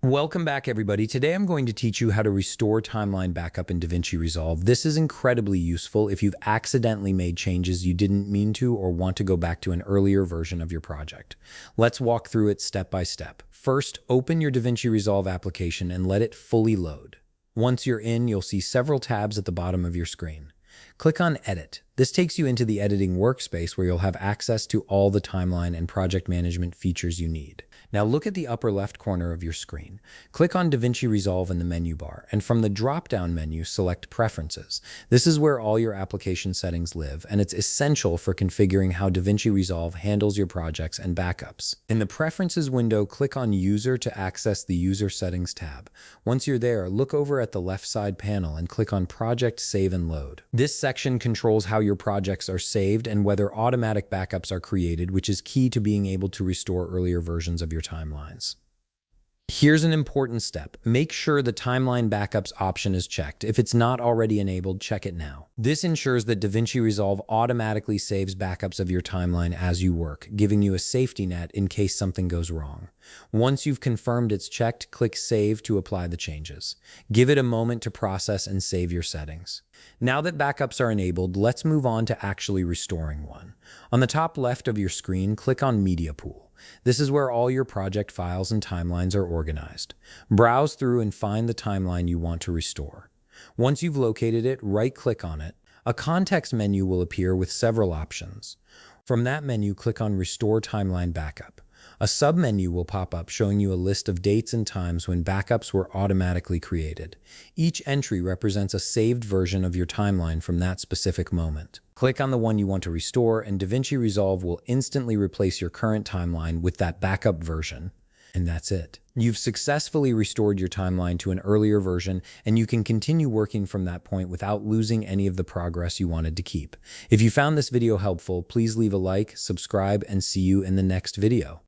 Welcome back, everybody. Today I'm going to teach you how to restore timeline backup in DaVinci Resolve. This is incredibly useful if you've accidentally made changes you didn't mean to or want to go back to an earlier version of your project. Let's walk through it step by step. First, open your DaVinci Resolve application and let it fully load. Once you're in, you'll see several tabs at the bottom of your screen. Click on Edit. This takes you into the editing workspace where you'll have access to all the timeline and project management features you need. Now look at the upper left corner of your screen. Click on DaVinci Resolve in the menu bar, and from the drop-down menu, select Preferences. This is where all your application settings live, and it's essential for configuring how DaVinci Resolve handles your projects and backups. In the Preferences window, click on User to access the User Settings tab. Once you're there, look over at the left side panel and click on Project Save and Load. This section controls how your projects are saved and whether automatic backups are created, which is key to being able to restore earlier versions of your timelines. Here's an important step. Make sure the timeline backups option is checked. If it's not already enabled, check it now. This ensures that DaVinci Resolve automatically saves backups of your timeline as you work, giving you a safety net in case something goes wrong. Once you've confirmed it's checked, click Save to apply the changes. Give it a moment to process and save your settings. Now that backups are enabled, let's move on to actually restoring one. On the top left of your screen, click on Media Pool. This is where all your project files and timelines are organized. Browse through and find the timeline you want to restore. Once you've located it, right-click on it. A context menu will appear with several options. From that menu, click on Restore Timeline Backup. A sub-menu will pop up showing you a list of dates and times when backups were automatically created. Each entry represents a saved version of your timeline from that specific moment. Click on the one you want to restore, and DaVinci Resolve will instantly replace your current timeline with that backup version. And that's it. You've successfully restored your timeline to an earlier version, and you can continue working from that point without losing any of the progress you wanted to keep. If you found this video helpful, please leave a like, subscribe, and see you in the next video.